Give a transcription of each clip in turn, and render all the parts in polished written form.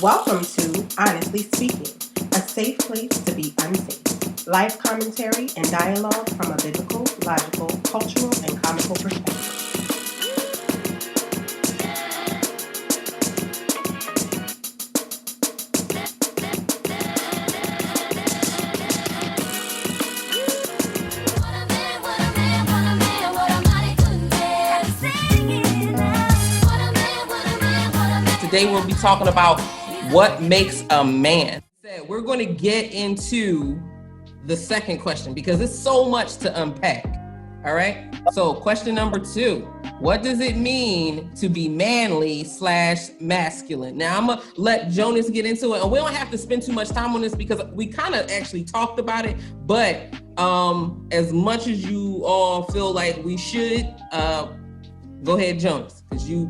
Welcome to Honestly Speaking, a safe place to be unsafe. Life commentary and dialogue from a biblical, logical, cultural, and comical perspective. Today we'll be talking about what makes a man. We're going to get into the second question because it's so much to unpack. All right. So question number 2, what does it mean to be manly/masculine? Now I'm going to let Jonas get into it, and we don't have to spend too much time on this because we kind of actually talked about it, but as much as you all feel like we should, go ahead, Jonas, because you...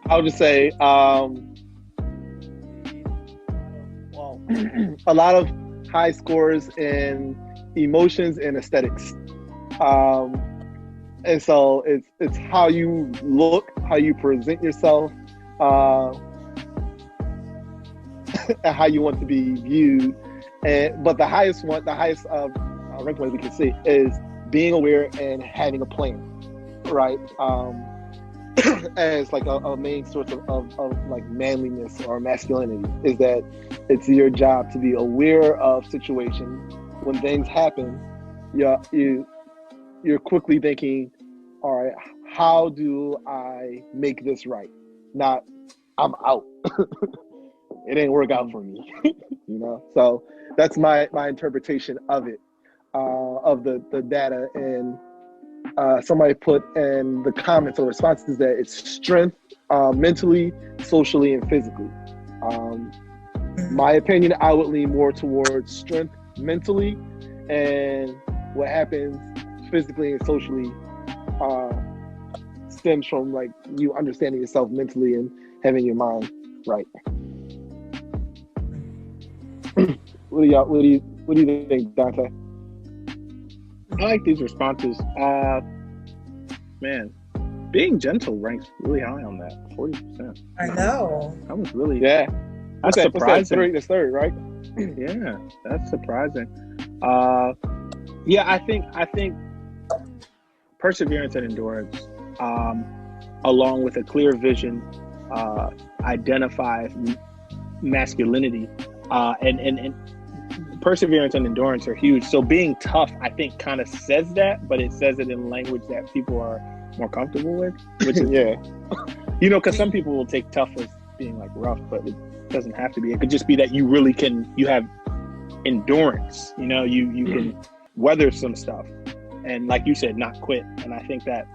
I'll just say, well, a lot of high scores in emotions and aesthetics, and so it's how you look, how you present yourself, and how you want to be viewed. But the highest rank one we can see is being aware and having a plan, right? As like a main source of like manliness or masculinity, is that it's your job to be aware of situations. When things happen, you're quickly thinking, all right, how do I make this right? Not, I'm out. It didn't work out for me. So that's my interpretation of it, of the data. And somebody put in the comments or responses that it's strength, mentally, socially, and physically. My opinion, I would lean more towards strength mentally, and what happens physically and socially stems from like you understanding yourself mentally and having your mind right. What do you think, Dante? I like these responses. Man, being gentle ranks really high on that, 40%. I know. That was really That's surprising. That's third, right? Yeah, that's surprising. I think perseverance and endurance, along with a clear vision, identifies masculinity, and perseverance and endurance are huge. So being tough, I think, kind of says that, but it says it in language that people are more comfortable with, which is, because some people will take tough as being like rough, but it doesn't have to be. It could just be that you really you have endurance, you can weather some stuff. And like you said, not quit. And I think that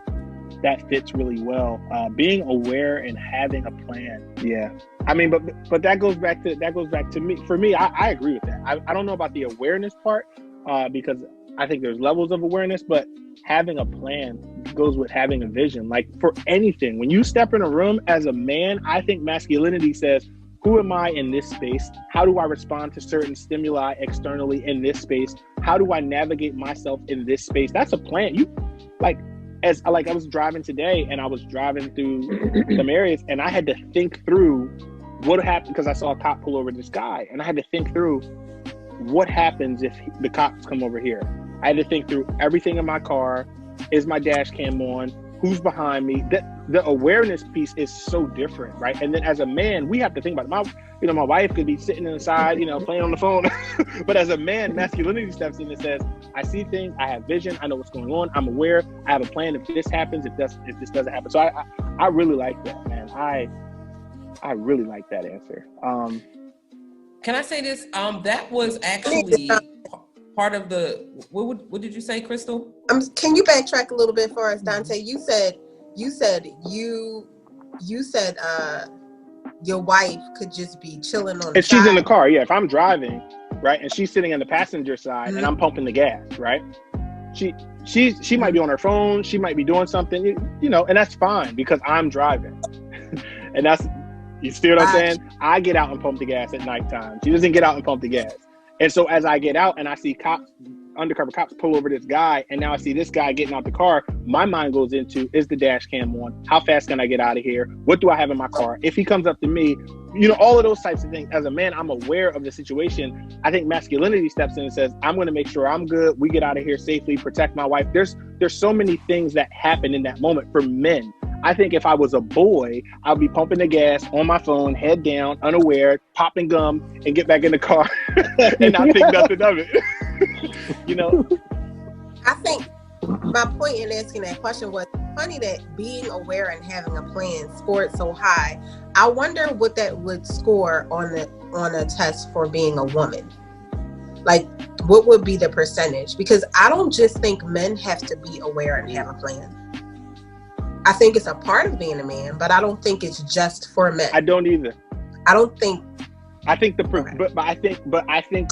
fits really well. Being aware and having a plan. Yeah. I mean, but that goes back to me. For me, I agree with that. I don't know about the awareness part, because I think there's levels of awareness, but having a plan goes with having a vision. Like for anything, when you step in a room as a man, I think masculinity says, who am I in this space? How do I respond to certain stimuli externally in this space? How do I navigate myself in this space? That's a plan. I was driving today, and I was driving through some areas, and I had to think through what happened because I saw a cop pull over this guy, and I had to think through what happens if the cops come over here. I had to think through everything in my car. Is my dash cam on? Who's behind me? The awareness piece is so different, right? And then as a man, we have to think about it. My wife could be sitting inside, playing on the phone. But as a man, masculinity steps in and says, I see things, I have vision, I know what's going on, I'm aware, I have a plan if this happens, if this doesn't happen. So I really like that, man. I really like that answer. Can I say this? That was actually part of the, what did you say, Crystal? Can you backtrack a little bit for us, Dante? You said your wife could just be chilling on the If she's side. in the car, if I'm driving, right, and she's sitting on the passenger side, and I'm pumping the gas, right? She might be on her phone, she might be doing something, and that's fine because I'm driving. And that's, you see what I'm saying? I get out and pump the gas at nighttime. She doesn't get out and pump the gas. And so as I get out and I see cops undercover cops pull over this guy, and now I see this guy getting out the car. My mind goes into, is the dash cam on? How fast can I get out of here? What do I have in my car? If he comes up to me, all of those types of things. As a man, I'm aware of the situation. I think masculinity steps in and says, I'm going to make sure I'm good. We get out of here safely, protect my wife. There's so many things that happen in that moment for men. I think if I was a boy, I'd be pumping the gas on my phone, head down, unaware, popping gum, and get back in the car and not think nothing of it. I think my point in asking that question was funny that being aware and having a plan scored so high. I wonder what that would score on a test for being a woman. Like, what would be the percentage? Because I don't just think men have to be aware and have a plan. I think it's a part of being a man, but I don't think it's just for men. I don't either. I don't think. I think Okay. I think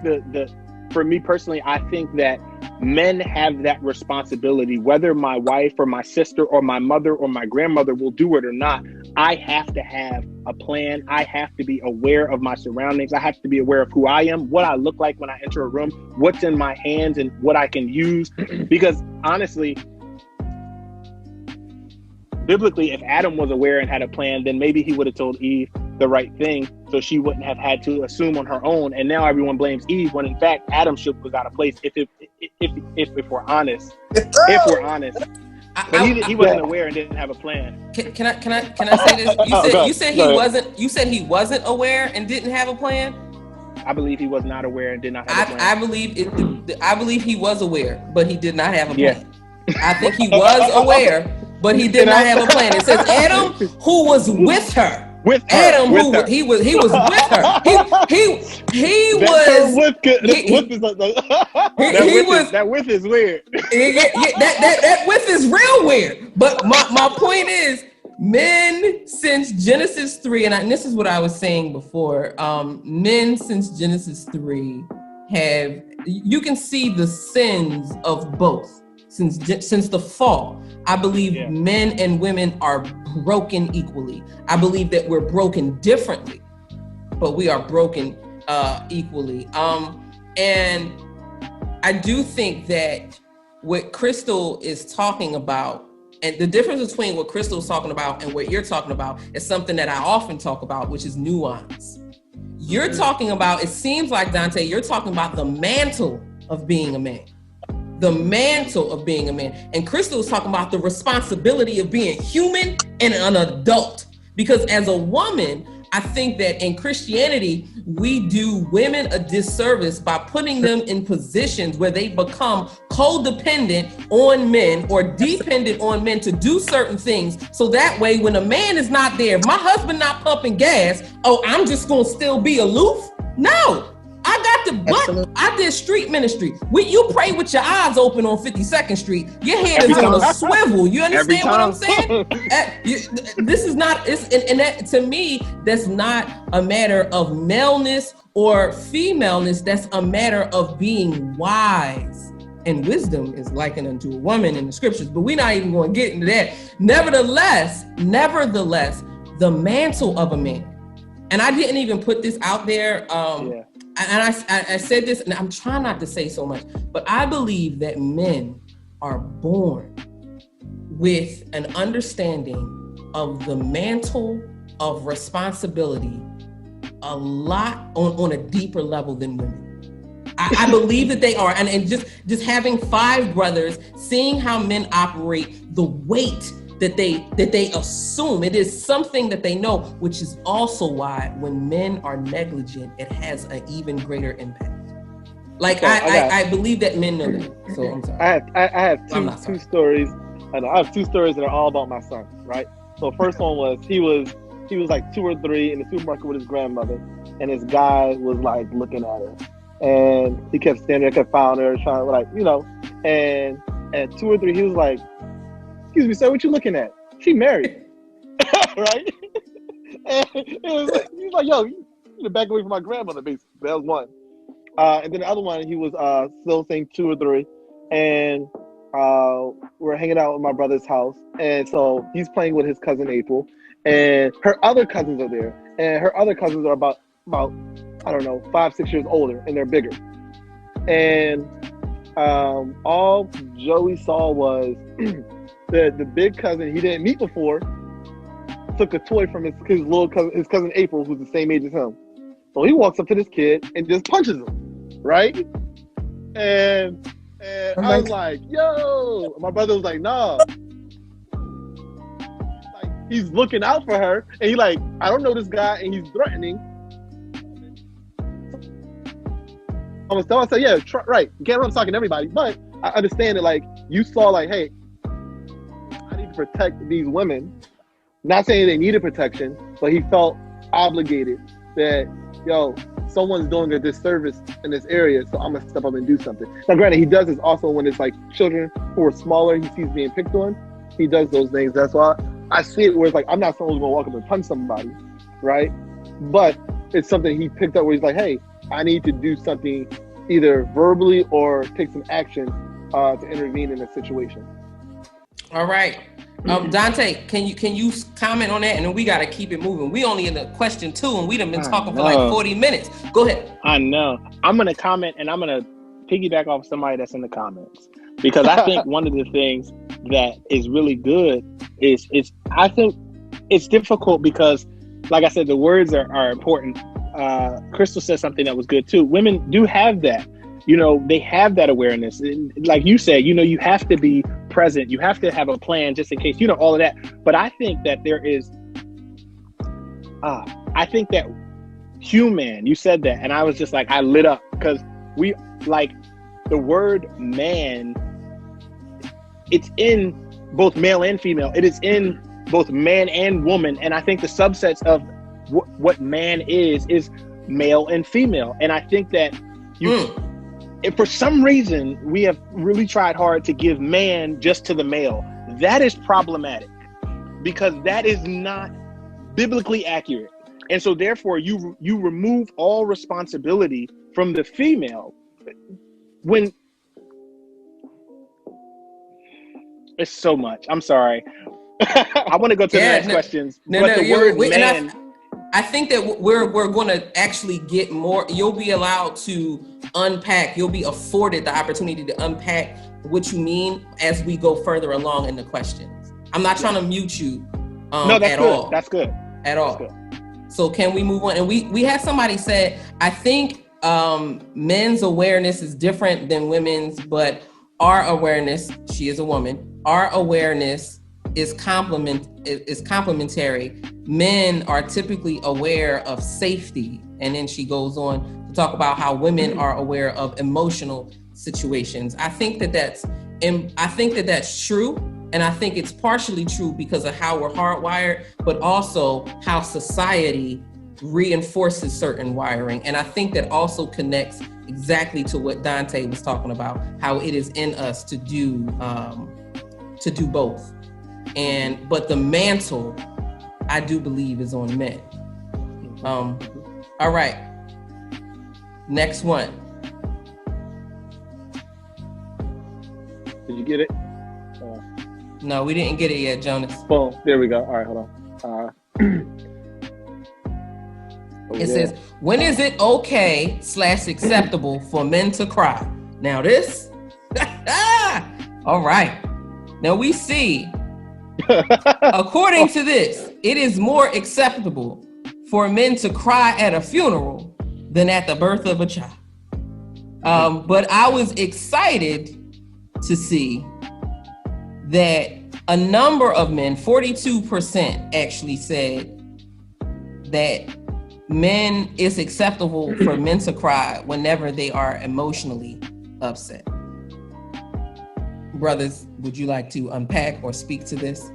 the for me personally, I think that men have that responsibility. Whether my wife or my sister or my mother or my grandmother will do it or not, I have to have a plan. I have to be aware of my surroundings. I have to be aware of who I am, what I look like when I enter a room, what's in my hands, and what I can use. Because honestly, biblically, if Adam was aware and had a plan, then maybe he would have told Eve the right thing, so she wouldn't have had to assume on her own. And now everyone blames Eve, when in fact Adam was out of place. If we're honest, but he wasn't aware and didn't have a plan. Can I say this? You said he wasn't aware and didn't have a plan. I believe he was not aware and did not have a plan. I believe he was aware, but he did not have a plan. I think he was aware, but he did not have a plan. It says Adam, who was with her. He was with her. That with is weird. That with is real weird. But my point is, men since Genesis 3, and this is what I was saying before, men since Genesis 3 you can see the sins of both. Since the fall, I believe men and women are broken equally. I believe that we're broken differently, but we are broken equally. And I do think that what Crystal is talking about, and the difference between what Crystal is talking about and what you're talking about, is something that I often talk about, which is nuance. You're talking about, it seems like, Dante, you're talking about the mantle of being a man. The mantle of being a man. And Crystal was talking about the responsibility of being human and an adult. Because as a woman, I think that in Christianity, we do women a disservice by putting them in positions where they become codependent on men or dependent on men to do certain things. So that way, when a man is not there, if my husband not pumping gas, I'm just going to still be aloof? No. I got the butt. Absolutely. I did street ministry. You pray with your eyes open on 52nd Street. Your head is on a swivel. You understand what I'm saying? This is not, and that, to me, that's not a matter of maleness or femaleness. That's a matter of being wise. And wisdom is likened unto a woman in the scriptures, but we're not even going to get into that. Nevertheless, the mantle of a man. And I didn't even put this out there. And I said this, and I'm trying not to say so much, but I believe that men are born with an understanding of the mantle of responsibility a lot on a deeper level than women. I believe that they are, and just having 5 brothers, seeing how men operate, the weight that they assume, it is something that they know, which is also why when men are negligent, it has an even greater impact. Like, so I believe that men know that. So I'm sorry. I have two stories. I have 2 stories that are all about my son, right? So first one was he was like 2 or 3 in the supermarket with his grandmother, and this guy was like looking at her, and he kept standing there, kept following her, trying to, like, and at 2 or 3 he was like, "Excuse me, sir, what you looking at? She married." Right? And he was like, "Yo, you need to back away from my grandmother," basically. That was one. And then the other one, he was still saying 2 or 3, and we're hanging out at my brother's house, and so he's playing with his cousin April, and her other cousins are there, and her other cousins are about I don't know, 5-6 years older, and they're bigger. And All Joey saw was the big cousin he didn't meet before took a toy from his little cousin, his cousin April, who's the same age as him. So he walks up to this kid and just punches him, right? And I was like, yo. My brother was like, nah. Like, he's looking out for her. And he like, I don't know this guy. And he's threatening. I said, yeah, right. Get what I'm talking to everybody. But I understand that, like, you saw, like, hey, I need to protect these women. Not saying they needed protection, but he felt obligated that, yo, someone's doing a disservice in this area, so I'm gonna step up and do something. Now, granted, he does this also when it's like children who are smaller, he sees being picked on. He does those things. That's why I see it where it's like, I'm not someone who's gonna walk up and punch somebody, right? But it's something he picked up where he's like, hey, I need to do something either verbally or take some action to intervene in a situation. All right. Dante, can you comment on that? And then we got to keep it moving. We only in the question 2 and we done been talking for like 40 minutes. Go ahead. I know. I'm going to comment and I'm going to piggyback off somebody that's in the comments, because I think one of the things that is really good is I think it's difficult because, like I said, the words are important. Crystal said something that was good too. Women do have that. You know, they have that awareness. And like you said, you know, you have to be present. You have to have a plan just in case, you know, all of that. But I think that there is, I think that human, you said that. And I was just like, I lit up because we like the word man. It's in both male and female. It is in both man and woman. And I think the subsets of what man is male and female. And I think that if for some reason we have really tried hard to give man just to the male, that is problematic because that is not biblically accurate. And so therefore you remove all responsibility from the female when it's so much. I'm sorry. I want to go to the next questions. I think that we're going to actually get more. You'll be allowed to unpack. You'll be afforded the opportunity to unpack what you mean as we go further along in the questions. I'm not trying to mute you no, that's at good. all. That's good. At all. Good. So can we move on? And we had somebody said, I think men's awareness is different than women's, but our awareness, she is a woman, our awareness is complementary. Men are typically aware of safety. And then she goes on to talk about how women are aware of emotional situations. I think that that's true. And I think it's partially true because of how we're hardwired, but also how society reinforces certain wiring. And I think that also connects exactly to what Dante was talking about, how it is in us to do both. But the mantle, I do believe, is on men. All right. Next one. Did you get it? No, we didn't get it yet, Jonas. Well, there we go. All right, hold on. It says, when is it okay / acceptable for men to cry? Now this, all right. Now we see, according to this, it is more acceptable for men to cry at a funeral than at the birth of a child. But I was excited to see that a number of men, 42% actually said that it's acceptable for men to cry whenever they are emotionally upset. Brothers, would you like to unpack or speak to this?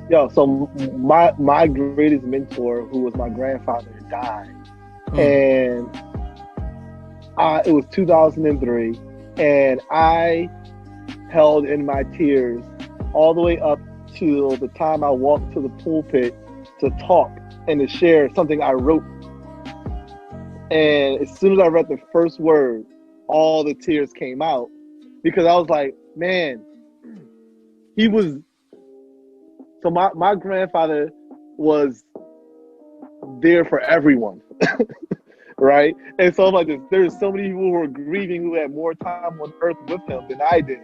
Yo, so my greatest mentor, who was my grandfather, died. And it was 2003. And I held in my tears all the way up till the time I walked to the pulpit to talk and to share something I wrote. And as soon as I read the first word, all the tears came out because I was like, man, so my grandfather was there for everyone. right? And so I'm like, there's so many people who are grieving who had more time on earth with him than I did.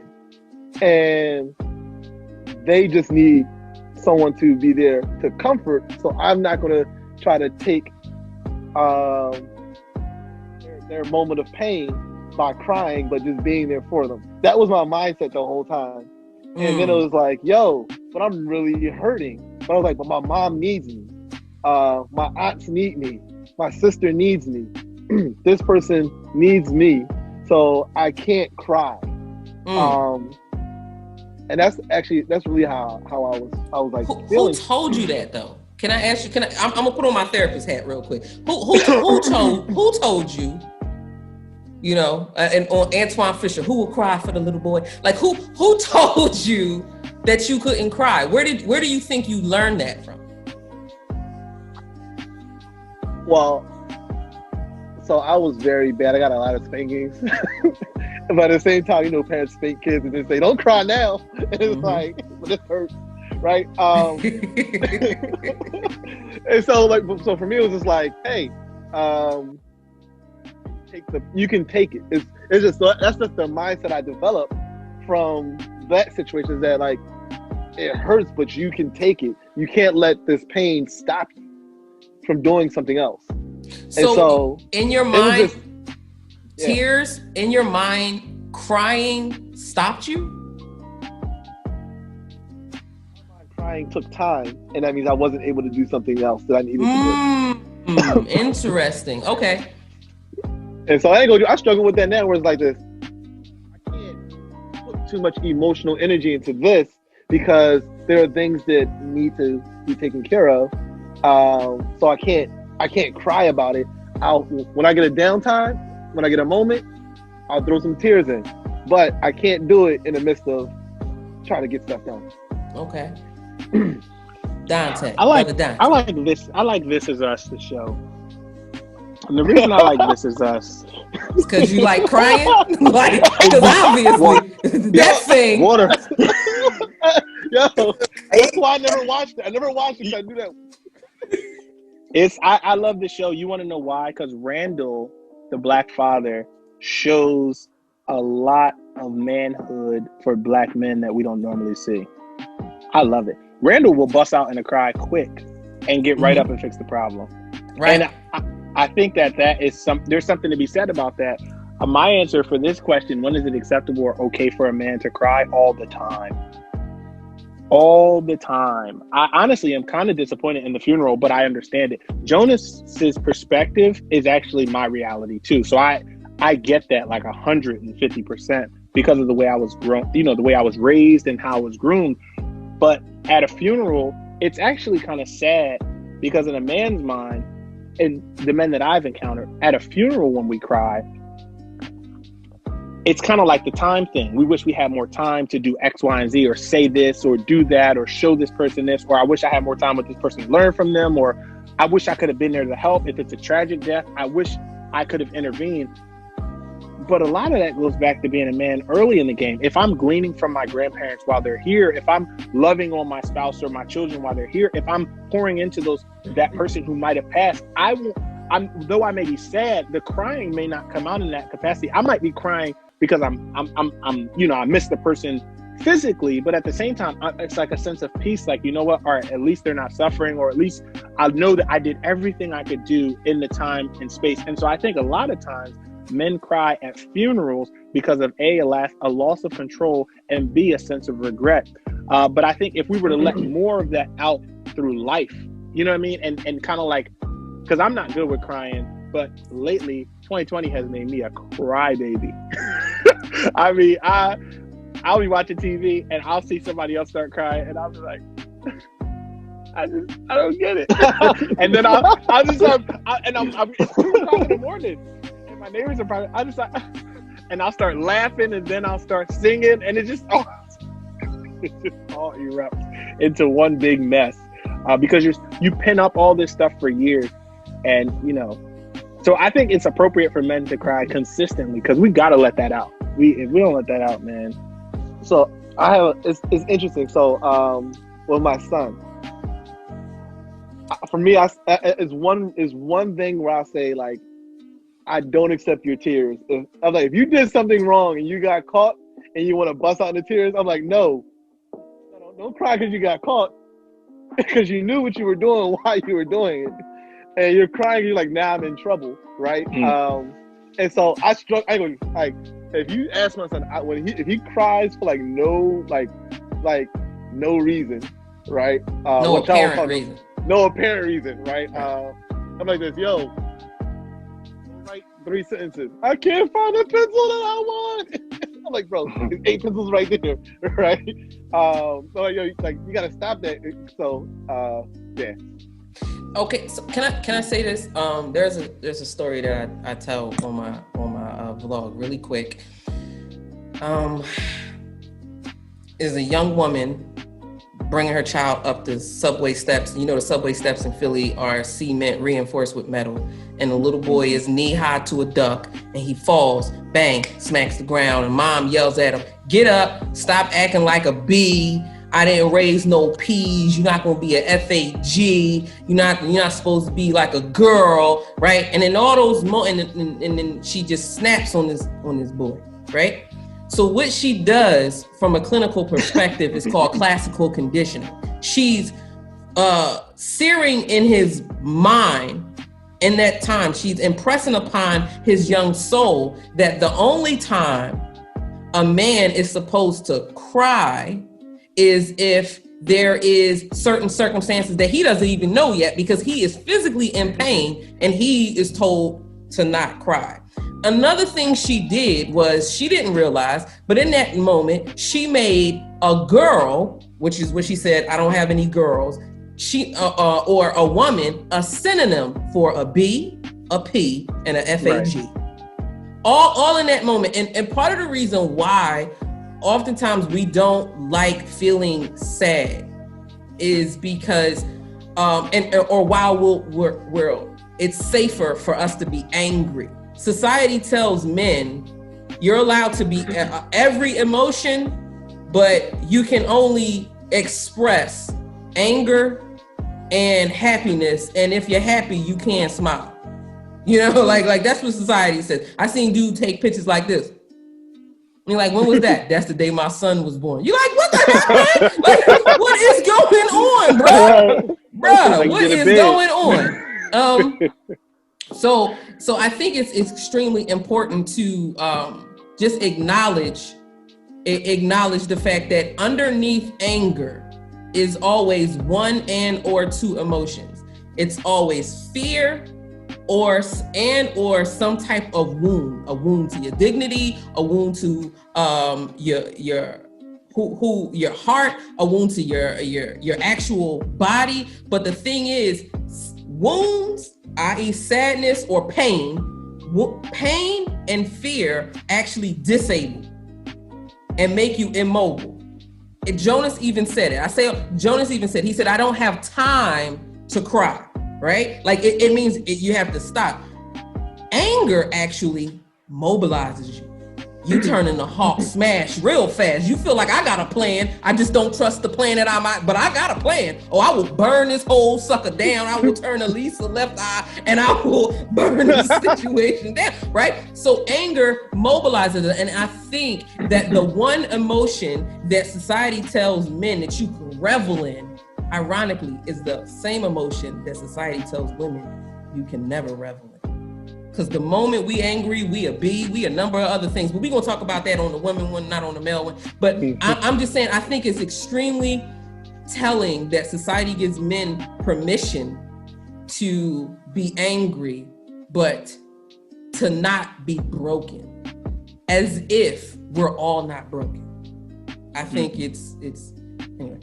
And they just need someone to be there to comfort. So I'm not going to try to take their moment of pain by crying, but just being there for them. That was my mindset the whole time. And then it was like, yo, but I'm really hurting. But I was like, but my mom needs me. My aunts need me. My sister needs me. This person needs me. So I can't cry. And that's really how I was like who told you that though? Can I ask you, I'm gonna put on my therapist hat real quick. Who told you, you know, and on Antoine Fisher, who will cry for the little boy? Like who told you that you couldn't cry? Where do you think you learned that from? Well, so I was very bad. I got a lot of spankings. But at the same time, you know, parents spank kids and then say, don't cry now. And it's like, but it hurts, right? And so for me, it was just like, hey, you can take it. It's just, that's just the mindset I developed from that situation, is that like, it hurts, but you can take it. You can't let this pain stop you from doing something else. So in your mind, tears in your mind, crying stopped you? Crying took time, and that means I wasn't able to do something else that I needed to do. Interesting. Okay. And so I struggle with that now, where it's like this. I can't put too much emotional energy into this because there are things that need to be taken care of. So I can't cry about it. When I get a downtime, when I get a moment, I'll throw some tears in. But I can't do it in the midst of trying to get stuff done. Okay. Dante. I like this. I like This Is Us, the show. And the reason I like This Is Us is because you like crying? Like, because obviously that thing. Water. Yo, that's why I never watched it. I never watched it because I knew that. I love the show. You want to know why? Because Randall, the black father, shows a lot of manhood for black men that we don't normally see. I love it. Randall will bust out in a cry quick and get right up and fix the problem. Right. And I think that is there's something to be said about that. My answer for this question, when is it acceptable or okay for a man to cry? All the time. All the time. I honestly am kind of disappointed in the funeral, but I understand it. Jonas's perspective is actually my reality too. So I get that like 150% because of the way I was grown, you know, the way I was raised and how I was groomed. But at a funeral, it's actually kind of sad because in a man's mind, and the men that I've encountered, at a funeral when we cry, it's kind of like the time thing. We wish we had more time to do X, Y, and Z, or say this, or do that, or show this person this, or I wish I had more time with this person to learn from them, or I wish I could have been there to help. If it's a tragic death, I wish I could have intervened. But a lot of that goes back to being a man early in the game. If I'm gleaning from my grandparents while they're here, if I'm loving on my spouse or my children while they're here, if I'm pouring into that person who might have passed, though I may be sad, the crying may not come out in that capacity. I might be crying because I'm I miss the person physically, but at the same time, it's like a sense of peace. Like, you know what? All right, at least they're not suffering, or at least I know that I did everything I could do in the time and space. And so I think a lot of times men cry at funerals because of a loss of control, and B, a sense of regret. But I think if we were to let more of that out through life, you know what I mean? And kind of like, because I'm not good with crying, but lately 2020 has made me a crybaby. I mean, I'll be watching TV and I'll see somebody else start crying and I'll be like, I don't get it. And then I'll just it's 2 o'clock in the morning. My neighbors are probably, and I'll start laughing, and then I'll start singing, and it just all erupts into one big mess because you pin up all this stuff for years, and so I think it's appropriate for men to cry consistently because we got to let that out. If we don't let that out, man. So it's interesting. So with my son, for me, is one thing where I say like, I don't accept your tears. I'm like, if you did something wrong and you got caught and you want to bust out into tears, I'm like, no, don't cry because you got caught, because you knew what you were doing while you were doing it, and you're crying. You're like, now I'm in trouble, right? And so I if you ask my son, if he cries for no reason, right? No apparent reason. No apparent reason, right? I'm like this, yo. Write 3 sentences. I can't find the pencil that I want. I'm like, bro, there's 8 pencils right there, right? So like, yo, you gotta stop that. So yeah. Okay, so can I say this? There's a story that I tell on my vlog really quick. Is a young woman bringing her child up the subway steps. You know, the subway steps in Philly are cement reinforced with metal. And the little boy is knee high to a duck and he falls, bang, smacks the ground. And mom yells at him, get up, stop acting like a bee. I didn't raise no P's. You're not gonna be a FAG. You're not supposed to be like a girl, right? And then all those and then she just snaps on this boy, right? So what she does from a clinical perspective is called classical conditioning. She's searing in his mind in that time. She's impressing upon his young soul that the only time a man is supposed to cry is if there is certain circumstances that he doesn't even know yet, because he is physically in pain and he is told to not cry. Another thing she did was she didn't realize, but in that moment, she made a girl, which is what she said, I don't have any girls, or a woman, a synonym for a B, a P, and a FAG. Right. All in that moment. And part of the reason why oftentimes we don't like feeling sad is because, it's safer for us to be angry. Society tells men you're allowed to be every emotion, but you can only express anger and happiness. And if you're happy, you can't smile. You know, like that's what society says. I seen dude take pictures like this. You're like, when was that? That's the day my son was born. You're like, what the heck, man? Like, what is going on, bro? Bro, what is going on? So I think it's extremely important to just acknowledge the fact that underneath anger is always one and or two emotions. It's always fear or some type of wound, a wound to your dignity, a wound to your heart, a wound to your actual body. But the thing is, wounds, i.e. sadness or pain and fear actually disable and make you immobile. Jonas even said it. He said, I don't have time to cry, right? Like it means you have to stop. Anger actually mobilizes you. You turn into Hawk Smash real fast. You feel like I got a plan. I just don't trust the plan that but I got a plan. Oh, I will burn this whole sucker down. I will turn Elisa left eye and I will burn the situation down, right? So anger mobilizes it. And I think that the one emotion that society tells men that you can revel in, ironically, is the same emotion that society tells women you can never revel in. Because the moment we angry, we a B, we a number of other things. But we're going to talk about that on the women one, not on the male one. But I'm just saying, I think it's extremely telling that society gives men permission to be angry, but to not be broken, as if we're all not broken. I think it's anyway.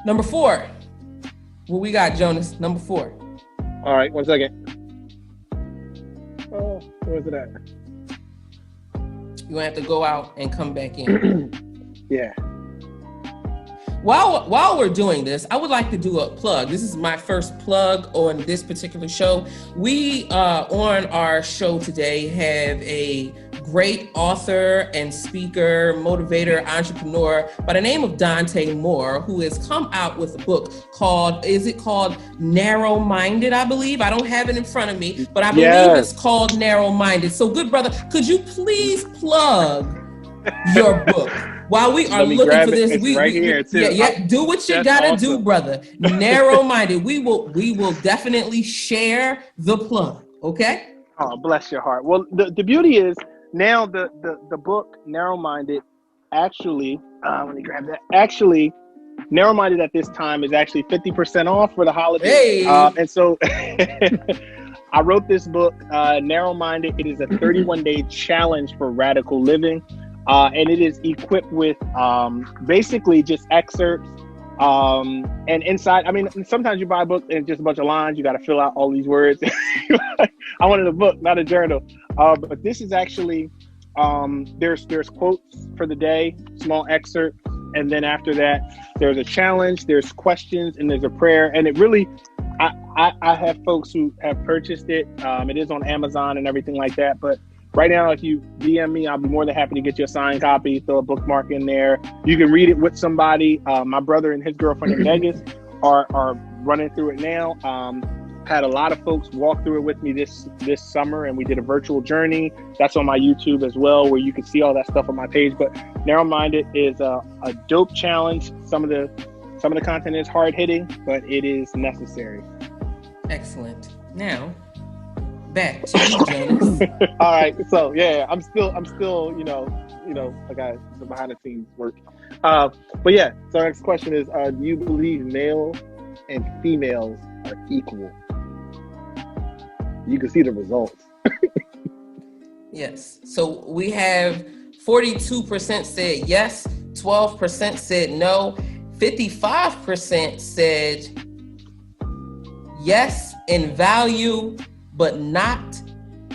Number 4. What we got, Jonas? Number 4. All right, 1 second. Oh, where is it at? You're gonna have to go out and come back in. Yeah. While we're doing this, I would like to do a plug. This is my first plug on this particular show. We on our show today have a great author and speaker, motivator, entrepreneur by the name of Dante Moore, who has come out with a book called Narrow-Minded, I believe. I don't have it in front of me, but I believe it's called Narrow-Minded. So good brother, could you please plug your book? While we are looking for this, do what you gotta do, brother. Narrow-minded. We will definitely share the plug. Okay. Oh, bless your heart. Well, the beauty is now the book Narrow-Minded actually. Let me grab that. Actually, Narrow-Minded at this time is actually 50% off for the holidays. Hey. And so I wrote this book, Narrow-Minded. It is a 31-day challenge for radical living. And it is equipped with basically just excerpts and inside. I mean, sometimes you buy a book and it's just a bunch of lines. You got to fill out all these words. I wanted a book, not a journal. But this is actually there's quotes for the day, small excerpt, and then after that there's a challenge, there's questions, and there's a prayer. And it really, I have folks who have purchased it. It is on Amazon and everything like that, but right now, if you DM me, I'll be more than happy to get you a signed copy, throw a bookmark in there. You can read it with somebody. My brother and his girlfriend in Vegas are running through it now. Had a lot of folks walk through it with me this summer, and we did a virtual journey. That's on my YouTube as well, where you can see all that stuff on my page. But Narrow-Minded is a dope challenge. Some of the content is hard hitting, but it is necessary. Excellent. Now, back to you, Jonas. All right, so yeah, I'm still, I got some behind the scenes work. But yeah, so our next question is: do you believe male and females are equal? You can see the results. Yes. So we have 42% said yes, 12% said no, 55% said yes in value, but not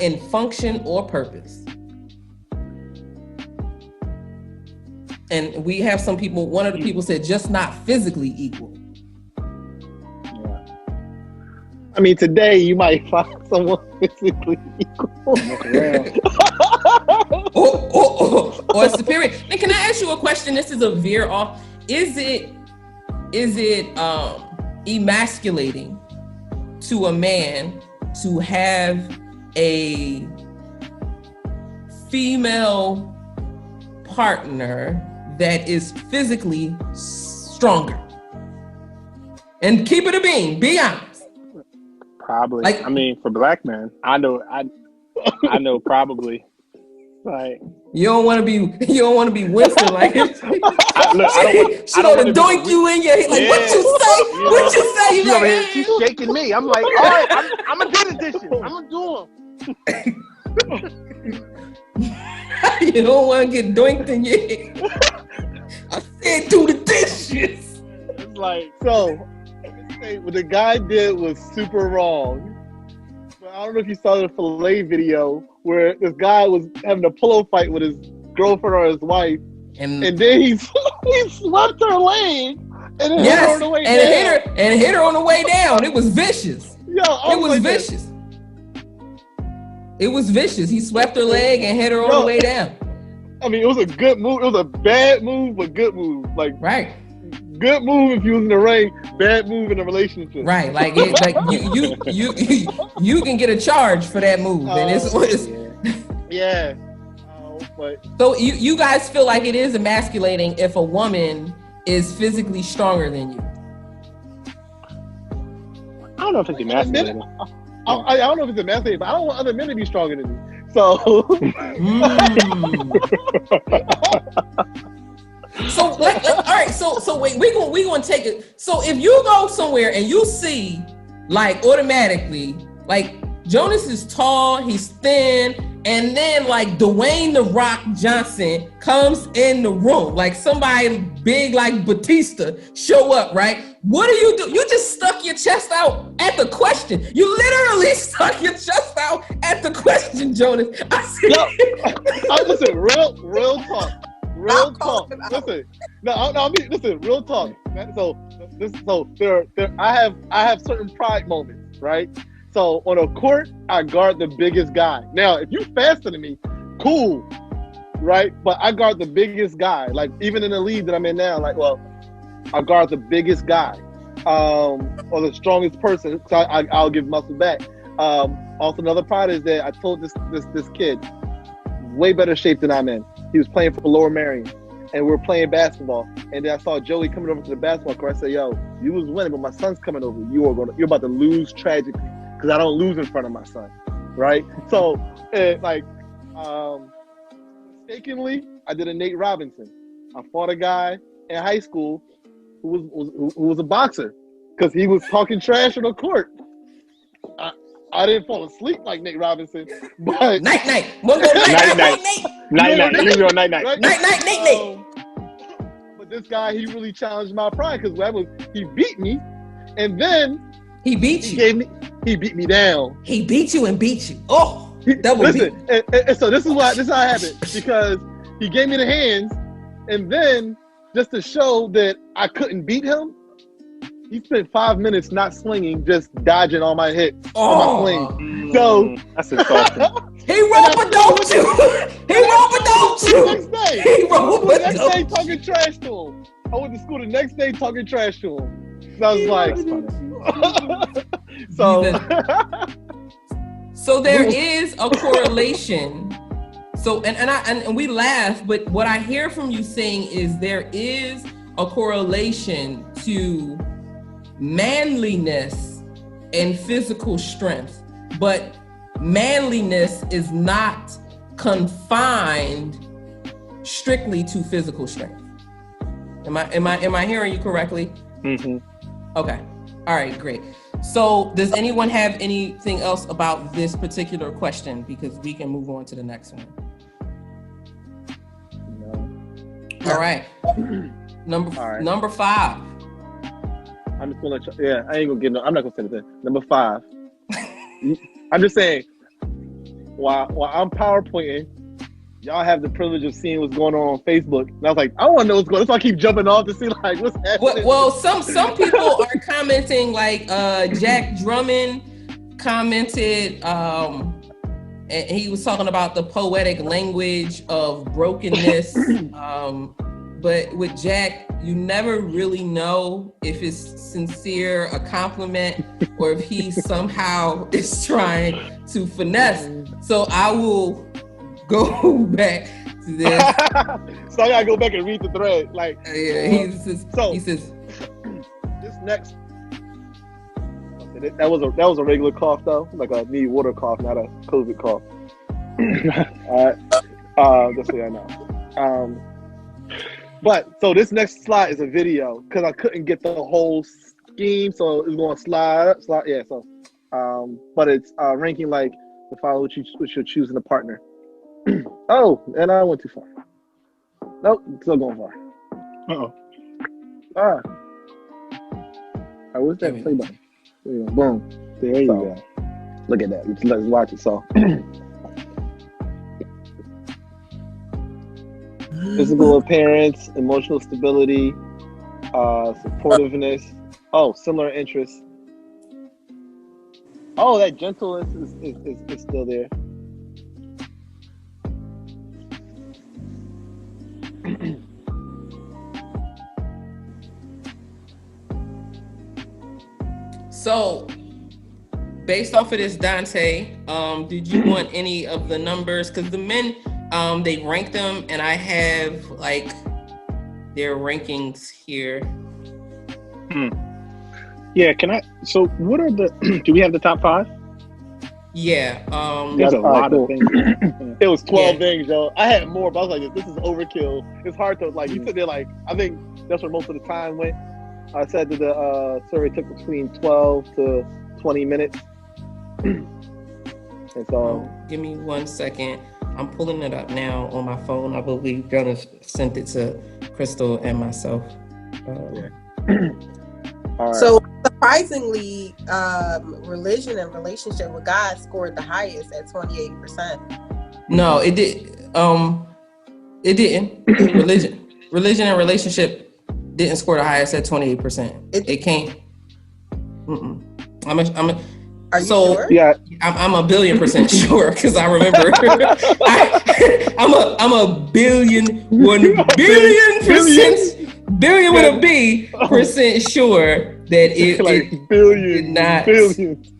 in function or purpose. And we have some people, one of the people said just not physically equal. Yeah. I mean, today you might find someone physically equal. or superior. And can I ask you a question? This is a veer off. Is it emasculating to a man to have a female partner that is physically stronger? And keep it a bean, be honest. Probably. Like, I mean, for black men, I know probably. Like, you don't want to be Winston like it. She gonna doink you in your head. Like, what you say? Yeah. What you say? You over here, she's shaking me. I'm like, all right, I'm gonna do the dishes. I'm gonna do them. You don't want to get doinked in your head. I said do the dishes. It's like, so what the guy did was super wrong. But I don't know if you saw the filet video where this guy was having a pillow fight with his girlfriend or his wife, and then he swept her leg and hit her on the way down. Hit her on the way down. It was vicious. It was vicious. It was vicious. He swept her leg and hit her on the way down. I mean, it was a good move. It was a bad move, but good move. Like, right. Good move if you was in the ring. Bad move in a relationship. Right. Like you can get a charge for that move, and it's yeah. But so you guys feel like it is emasculating if a woman is physically stronger than you? I don't know if it's emasculating. I don't know if it's emasculating, but I don't want other men to be stronger than me. So. So all right. So wait. We gonna take it. So if you go somewhere and you see, like, automatically, like, Jonas is tall, he's thin, and then like Dwayne The Rock Johnson comes in the room, like somebody big like Batista show up, right? What do? You just stuck your chest out at the question. You literally stuck your chest out at the question, Jonas. I see. Listen, real talk. Real talk. Listen, listen. Real talk. So I have certain pride moments, right? So on a court, I guard the biggest guy. Now, if you're faster than me, cool, right? But I guard the biggest guy. Like even in the league that I'm in now, like, well, I guard the biggest guy, or the strongest person. So I'll give muscle back. Also, another part is that I told this kid, way better shape than I'm in. He was playing for Lower Marion, and we were playing basketball. And then I saw Joey coming over to the basketball court. I said, "Yo, you was winning, but my son's coming over. You're about to lose tragically because I don't lose in front of my son, right?" So, mistakenly, I did a Nate Robinson. I fought a guy in high school who was a boxer because he was talking trash on the court. I didn't fall asleep like Nate Robinson, but night. We'll go night. You go night. Night. But this guy, he really challenged my pride because he beat me, and then he beat he beat me down. He beat you and beat you. Oh, double beat. And so this is how it happened, because he gave me the hands, and then just to show that I couldn't beat him, he spent 5 minutes not slinging, just dodging all my hits on my swing. So that's insulting. He rope-a-doped you. The next day He talking trash to him. I went to school the next day talking trash to him. So I was like, so there is a correlation. So and we laugh, but what I hear from you saying is there is a correlation to manliness and physical strength, but manliness is not confined strictly to physical strength. Am I hearing you correctly? Mm-hmm. Okay. All right, great. So does anyone have anything else about this particular question? Because we can move on to the next one. No. All right. Number 5. I'm just gonna let you, I ain't gonna get I'm not gonna say anything. Number 5. I'm just saying, while I'm PowerPointing, y'all have the privilege of seeing what's going on Facebook. And I was like, I want to know what's going on. So I keep jumping off to see like what's happening. Well, some people are commenting, like Jack Drummond commented, and he was talking about the poetic language of brokenness. But with Jack, you never really know if it's sincere, a compliment, or if he somehow is trying to finesse. So I will go back to this. So I gotta go back and read the thread. Like, he says this next. That was a regular cough though, like a need water cough, not a COVID cough. Just so I know. But so this next slide is a video because I couldn't get the whole scheme, so it's going to slide. Yeah. So, but it's ranking like the follow which you're choosing a partner. Oh, and I went too far. Nope, still going far. All right, where's that play button? There you go. Boom. There you go. Look at that. Let's watch it. So. Physical appearance, emotional stability, supportiveness. Oh, similar interests. Oh, that gentleness is still there. So, based off of this, Dante, did you want any of the numbers? Because the men, they rank them, and I have like their rankings here. Yeah, can I? So, what are the? Do we have the top 5? Yeah. There's a lot of things. It was 12 things, yo. I had more, but I was like, this is overkill. It's hard to like. You sit there like, I think that's where most of the time went. I said that the survey took between 12 to 20 minutes. And so, give me 1 second. I'm pulling it up now on my phone. I believe Gunnar sent it to Crystal and myself. All right. So surprisingly, religion and relationship with God scored the highest at 28%. No, it did. It didn't. Religion and relationship didn't score the highest at 28%. It came. Are you So- sure? Yeah. I'm a billion% sure because I remember. I'm a billion, 1 billion%, billion with a B % sure that it billions, did not billions.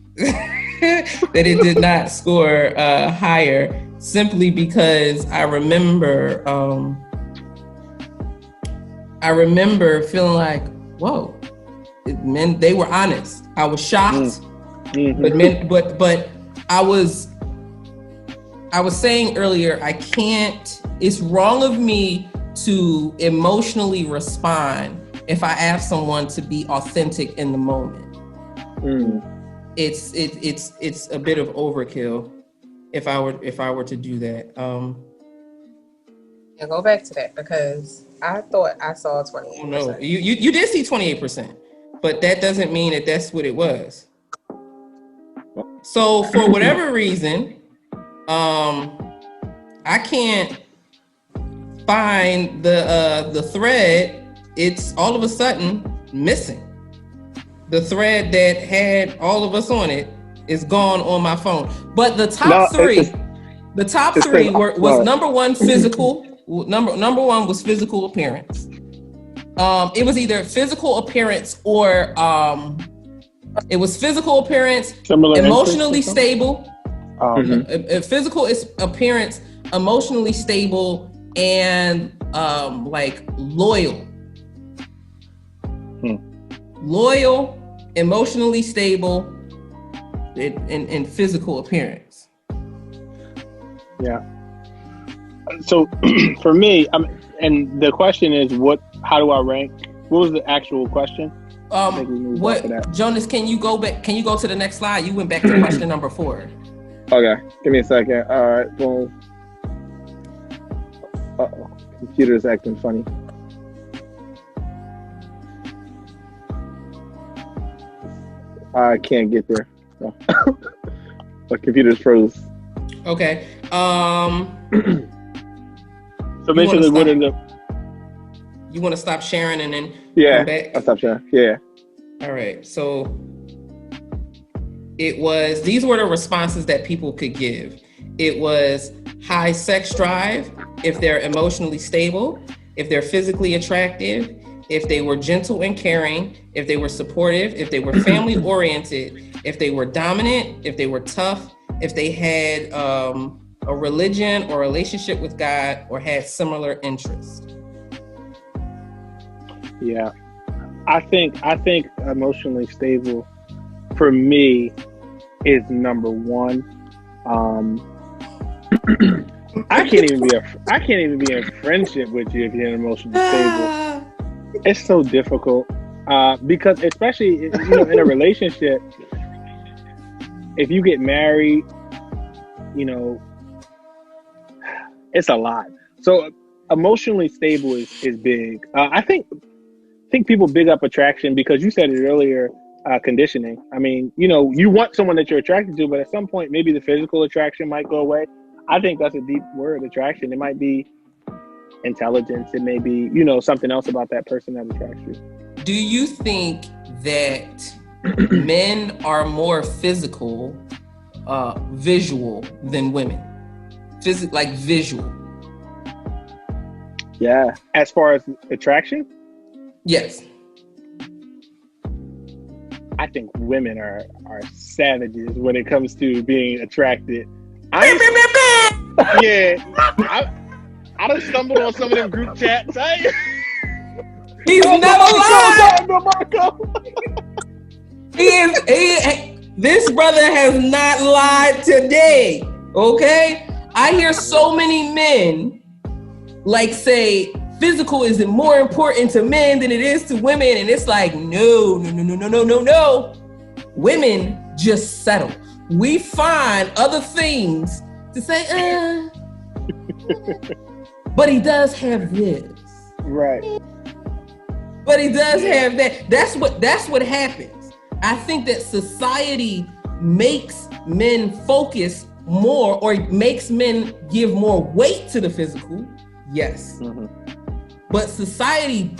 that it did not score higher, simply because I remember feeling like, whoa, men, they were honest. I was shocked. Mm-hmm. But I was saying earlier, it's wrong of me to emotionally respond if I ask someone to be authentic in the moment. It's a bit of overkill if I were to do that. Yeah, go back to that because I thought I saw 28%. Oh no, you did see 28%, but that doesn't mean that that's what it was. So for whatever reason, I can't find the thread. It's all of a sudden missing. The thread that had all of us on it is gone on my phone. But the top three was number one, physical. Number one was physical appearance. It was either physical appearance or it was physical appearance, emotionally stable. Physical appearance, emotionally stable, and like loyal. Loyal, emotionally stable, and physical appearance. Yeah. So for me, and the question is, how do I rank? What was the actual question? Jonas, can you go back? Can you go to the next slide? You went back to question number 4. Okay, give me a second. All right, boom. Uh-oh, computer's acting funny. I can't get there. No. The computer's froze. Okay. So basically, what is the? You want to stop sharing and then Yeah, come back? I'll stop sharing. Yeah. All right. So these were the responses that people could give. It was high sex drive, if they're emotionally stable, if they're physically attractive, if they were gentle and caring, if they were supportive, if they were family oriented, if they were dominant, if they were tough, if they had a religion or relationship with God, or had similar interests. Yeah, I think emotionally stable for me is number one. I can't even be in friendship with you if you're emotionally stable. It's so difficult because, especially in a relationship, if you get married, it's a lot. So emotionally stable is big. I think people big up attraction because you said it earlier. Conditioning. I mean, you want someone that you're attracted to, but at some point, maybe the physical attraction might go away. I think that's a deep word, attraction. It might be intelligence. It may be, something else about that person that attracts you. Do you think that men are more physical, visual than women? Like visual? Yeah. As far as attraction? Yes. I think women are savages when it comes to being attracted. I done stumbled on some of them group chats. He's never lied. This brother has not lied today. Okay? I hear so many men say physical is more important to men than it is to women, and it's like no. Women just settle. We find other things to say, but he does have this. Right. But he does have that. That's what happens. I think that society makes men focus more, or makes men give more weight to the physical. Yes. Mm-hmm. But society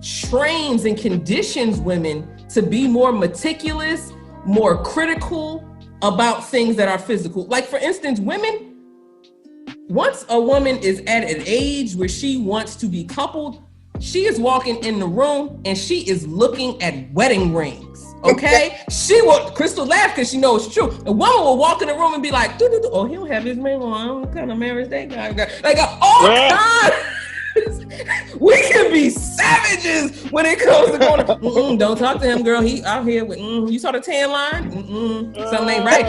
trains and conditions women to be more meticulous, more critical about things that are physical. Like, for instance, women, once a woman is at an age where she wants to be coupled, she is walking in the room and she is looking at wedding rings. Okay? She will, Crystal laugh because she knows it's true. A woman will walk in the room and be like, oh, he don't have his ring on. What kind of marriage that guy got? Like, all kinds. We can be savages when it comes to going, don't talk to him, girl. He out here with, you saw the tan line? Something ain't right.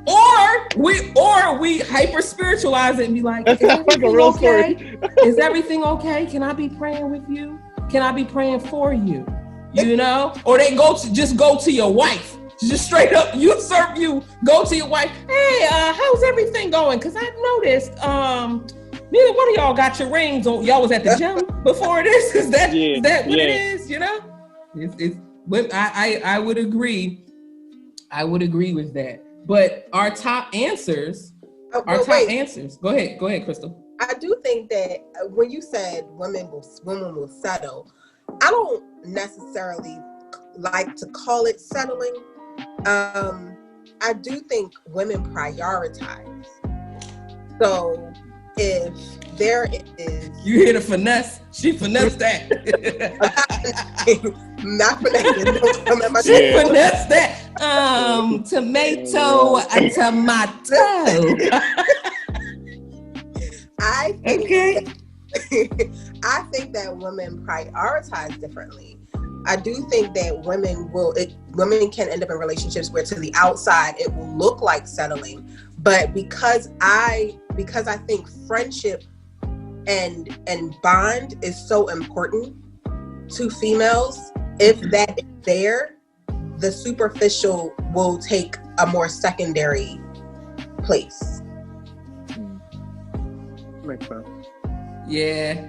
Or we hyper spiritualize it and be like, is everything okay? Is everything okay? Can I be praying with you? Can I be praying for you? You know? Or they go to your wife. Just straight up usurp you. Go to your wife. Hey, how's everything going? Because I noticed neither one of y'all got your rings on. Y'all was at the gym before this. Is that what it is? You know? I would agree. I would agree with that. But our top answers. Go ahead, Crystal. I do think that when you said women will settle, I don't necessarily like to call it settling. I do think women prioritize. So if there is, you hear the finesse? She finessed that. Not finessing. She finessed that. Tomato. I think that women prioritize differently. I do think that women can end up in relationships where to the outside it will look like settling, but because I think friendship and bond is so important to females, if that is there, the superficial will take a more secondary place. Makes sense. Yeah.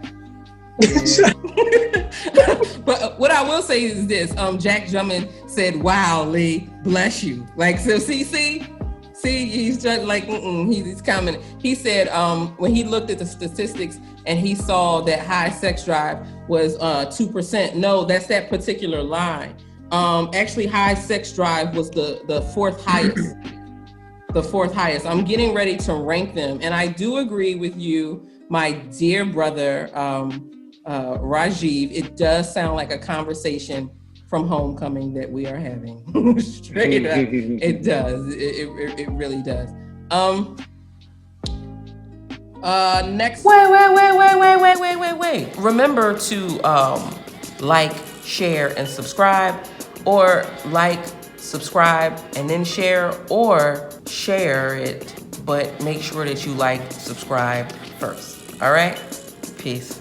But what I will say is this: Jack Drummond said, "Wow, Leigh, bless you." Like, so see, he's just like, he's commenting. He said, when he looked at the statistics and he saw that high sex drive was 2%. No, that's that particular line. Actually, high sex drive was the fourth highest. The fourth highest. I'm getting ready to rank them, and I do agree with you, my dear brother, Rajiv. It does sound like a conversation from homecoming that we are having. Straight up, it does. It really does. Next. Wait. Remember to like, share, and subscribe, or like, subscribe, and then share, or share it, but make sure that you like, subscribe first. All right? Peace.